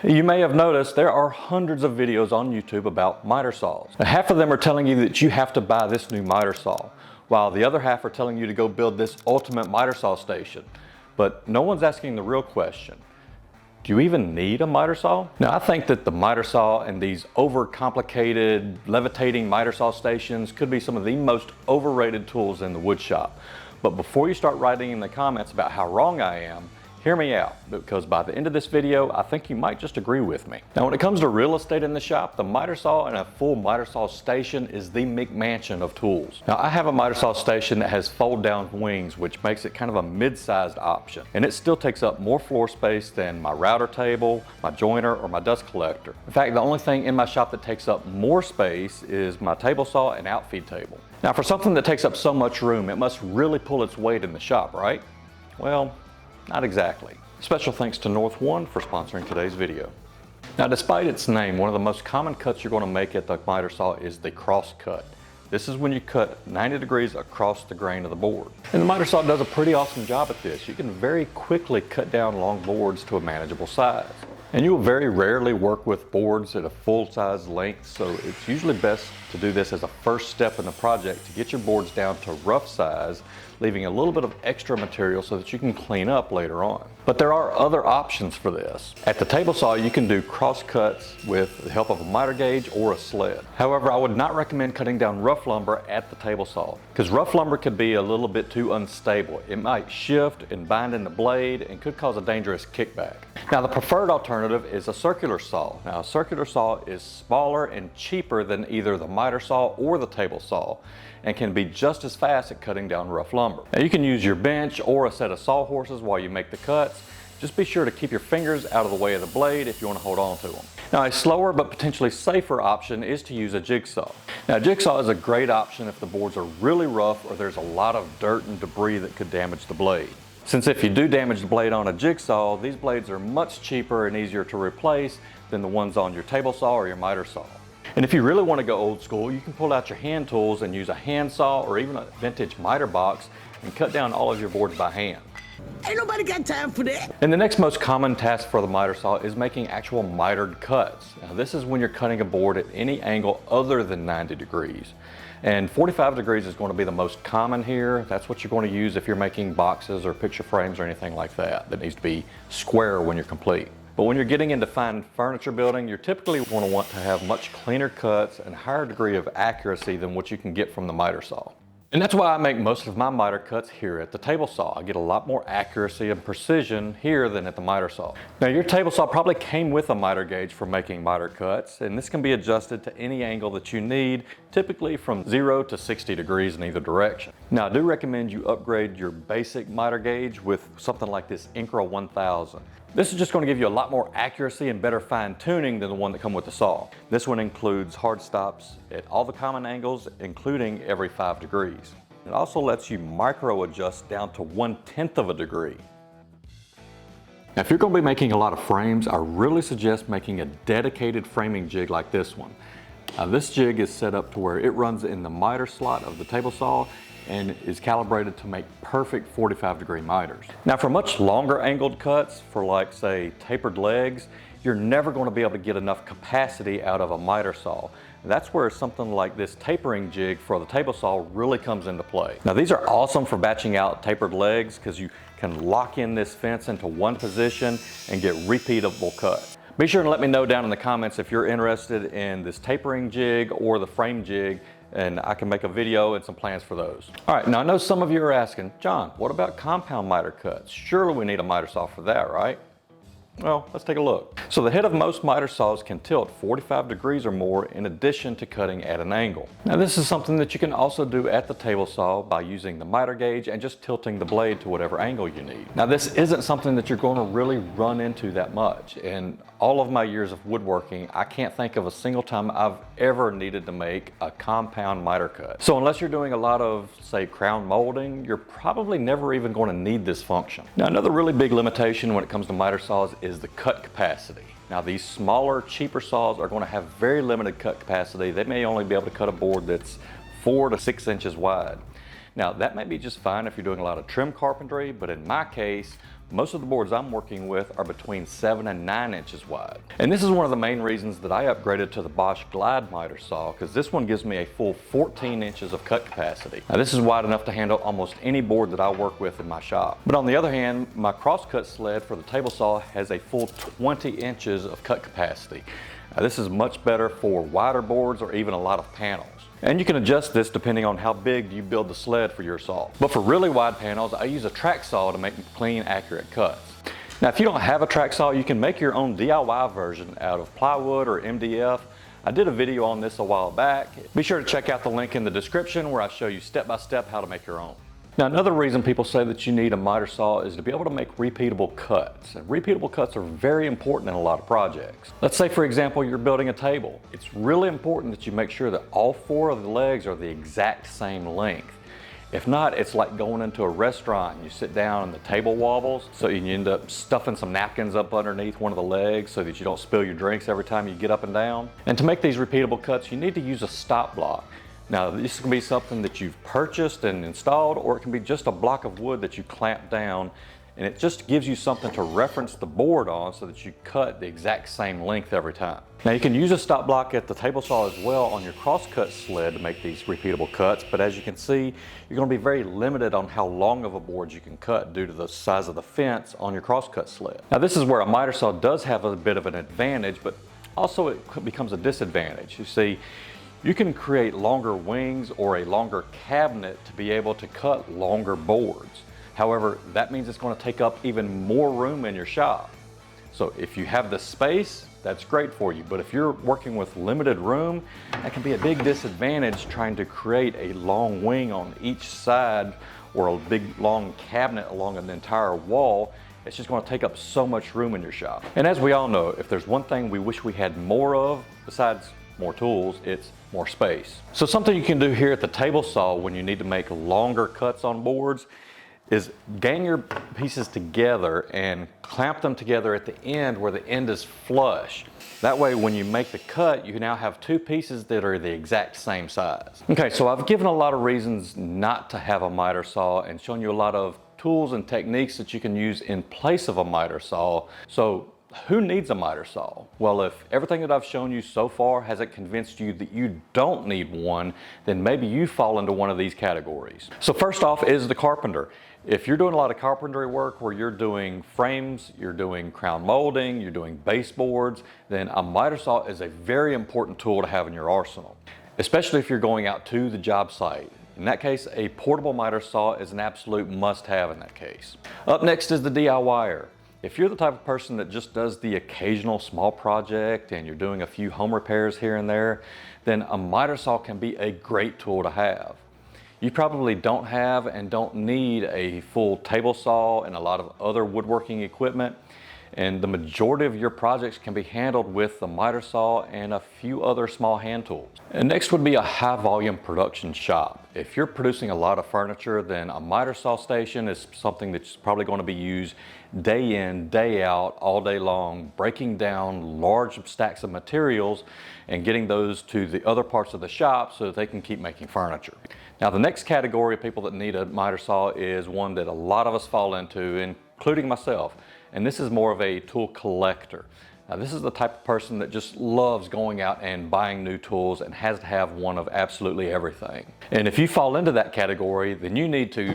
You may have noticed there are hundreds of videos on YouTube about miter saws. Now, half of them are telling you that you have to buy this new miter saw, while the other half are telling you to go build this ultimate miter saw station. But no one's asking the real question. Do you even need a miter saw? Now, I think that the miter saw and these overcomplicated levitating miter saw stations could be some of the most overrated tools in the wood shop. But before you start writing in the comments about how wrong I am, hear me out, because by the end of this video, I think you might just agree with me. Now, when it comes to real estate in the shop, the miter saw and a full miter saw station is the McMansion of tools. Now, I have a miter saw station that has fold-down wings, which makes it kind of a mid-sized option. And it still takes up more floor space than my router table, my joiner, or my dust collector. In fact, the only thing in my shop that takes up more space is my table saw and outfeed table. Now, for something that takes up so much room, it must really pull its weight in the shop, right? Well, not exactly. Special thanks to North One for sponsoring today's video. Now, despite its name, one of the most common cuts you're going to make at the miter saw is the cross cut. This is when you cut 90 degrees across the grain of the board. And the miter saw does a pretty awesome job at this. You can very quickly cut down long boards to a manageable size. And you will very rarely work with boards at a full-size length, so it's usually best to do this as a first step in the project to get your boards down to rough size, leaving a little bit of extra material so that you can clean up later on. But there are other options for this. At the table saw, you can do cross cuts with the help of a miter gauge or a sled. However, I would not recommend cutting down rough lumber at the table saw, because rough lumber could be a little bit too unstable. It might shift and bind in the blade and could cause a dangerous kickback. Now, the preferred alternative is a circular saw. Now, a circular saw is smaller and cheaper than either the miter saw or the table saw, and can be just as fast at cutting down rough lumber. Now, you can use your bench or a set of sawhorses while you make the cuts. Just be sure to keep your fingers out of the way of the blade if you want to hold on to them. Now, a slower but potentially safer option is to use a jigsaw. Now, a jigsaw is a great option if the boards are really rough or there's a lot of dirt and debris that could damage the blade. Since if you do damage the blade on a jigsaw, these blades are much cheaper and easier to replace than the ones on your table saw or your miter saw. And if you really want to go old school, you can pull out your hand tools and use a hand saw or even a vintage miter box and cut down all of your boards by hand. Ain't nobody got time for that. And the next most common task for the miter saw is making actual mitered cuts. Now, this is when you're cutting a board at any angle other than 90 degrees. And 45 degrees is going to be the most common here. That's what you're going to use if you're making boxes or picture frames or anything like that. That needs to be square when you're complete. But when you're getting into fine furniture building, you're typically going to want to have much cleaner cuts and higher degree of accuracy than what you can get from the miter saw. And that's why I make most of my miter cuts here at the table saw. I get a lot more accuracy and precision here than at the miter saw. Now, your table saw probably came with a miter gauge for making miter cuts, and this can be adjusted to any angle that you need, typically from 0 to 60 degrees in either direction. Now, I do recommend you upgrade your basic miter gauge with something like this Incra 1000. This is just going to give you a lot more accuracy and better fine tuning than the one that comes with the saw. This one includes hard stops at all the common angles, including every 5 degrees. It also lets you micro adjust down to 1/10 of a degree. Now, if you're going to be making a lot of frames, I really suggest making a dedicated framing jig like this one. Now, this jig is set up to where it runs in the miter slot of the table saw and is calibrated to make perfect 45-degree miters. Now, for much longer angled cuts, for like say tapered legs, you're never going to be able to get enough capacity out of a miter saw. That's where something like this tapering jig for the table saw really comes into play. Now, these are awesome for batching out tapered legs because you can lock in this fence into one position and get repeatable cuts. Be sure to let me know down in the comments if you're interested in this tapering jig or the frame jig, and I can make a video and some plans for those. All right, now I know some of you are asking, John, what about compound miter cuts? Surely we need a miter saw for that, right? Well, let's take a look. So the head of most miter saws can tilt 45 degrees or more in addition to cutting at an angle. Now, this is something that you can also do at the table saw by using the miter gauge and just tilting the blade to whatever angle you need. Now, this isn't something that you're going to really run into that much. In all of my years of woodworking, I can't think of a single time I've ever needed to make a compound miter cut. So unless you're doing a lot of, say, crown molding, you're probably never even going to need this function. Now, another really big limitation when it comes to miter saws is the cut capacity. Now, these smaller, cheaper saws are going to have very limited cut capacity. They may only be able to cut a board that's 4 to 6 inches wide. Now, that may be just fine if you're doing a lot of trim carpentry, but in my case, Most of the boards I'm working with are between 7 and 9 inches wide. And this is one of the main reasons that I upgraded to the Bosch Glide miter saw, because this one gives me a full 14 inches of cut capacity. Now this is wide enough to handle almost any board that I work with in my shop. But on the other hand, my crosscut sled for the table saw has a full 20 inches of cut capacity. Now, this is much better for wider boards or even a lot of panels. And you can adjust this depending on how big you build the sled for your saw. But for really wide panels, I use a track saw to make clean, accurate cuts. Now, if you don't have a track saw, you can make your own DIY version out of plywood or MDF. I did a video on this a while back. Be sure to check out the link in the description where I show you step-by-step how to make your own. Now, another reason people say that you need a miter saw is to be able to make repeatable cuts. And repeatable cuts are very important in a lot of projects. Let's say, for example, you're building a table. It's really important that you make sure that all 4 of the legs are the exact same length. If not, it's like going into a restaurant and you sit down and the table wobbles, so you end up stuffing some napkins up underneath one of the legs so that you don't spill your drinks every time you get up and down. And to make these repeatable cuts, you need to use a stop block. Now, this can be something that you've purchased and installed, or it can be just a block of wood that you clamp down, and it just gives you something to reference the board on so that you cut the exact same length every time. Now, you can use a stop block at the table saw as well on your crosscut sled to make these repeatable cuts, but as you can see, you're going to be very limited on how long of a board you can cut due to the size of the fence on your crosscut sled. Now, this is where a miter saw does have a bit of an advantage, but also it becomes a disadvantage. You see, you can create longer wings or a longer cabinet to be able to cut longer boards. However, that means it's going to take up even more room in your shop. So if you have the space, that's great for you. But if you're working with limited room, that can be a big disadvantage trying to create a long wing on each side or a big long cabinet along an entire wall. It's just going to take up so much room in your shop. And as we all know, if there's one thing we wish we had more of, besides more tools, it's more space. So something you can do here at the table saw when you need to make longer cuts on boards is gang your pieces together and clamp them together at the end where the end is flush. That way when you make the cut, you now have 2 pieces that are the exact same size. Okay, so I've given a lot of reasons not to have a miter saw and shown you a lot of tools and techniques that you can use in place of a miter saw. So who needs a miter saw? Well, if everything that I've shown you so far hasn't convinced you that you don't need one, then maybe you fall into one of these categories. So first off is the carpenter. If you're doing a lot of carpentry work where you're doing frames, you're doing crown molding, you're doing baseboards, then a miter saw is a very important tool to have in your arsenal, especially if you're going out to the job site. In that case, a portable miter saw is an absolute must-have in that case. Up next is the DIYer. If you're the type of person that just does the occasional small project and you're doing a few home repairs here and there, then a miter saw can be a great tool to have. You probably don't have and don't need a full table saw and a lot of other woodworking equipment, and the majority of your projects can be handled with the miter saw and a few other small hand tools. And next would be a high volume production shop. If you're producing a lot of furniture, then a miter saw station is something that's probably going to be used day in, day out, all day long, breaking down large stacks of materials and getting those to the other parts of the shop so that they can keep making furniture. Now, the next category of people that need a miter saw is one that a lot of us fall into, including myself, and this is more of a tool collector. Now, this is the type of person that just loves going out and buying new tools and has to have one of absolutely everything. And if you fall into that category, then you need to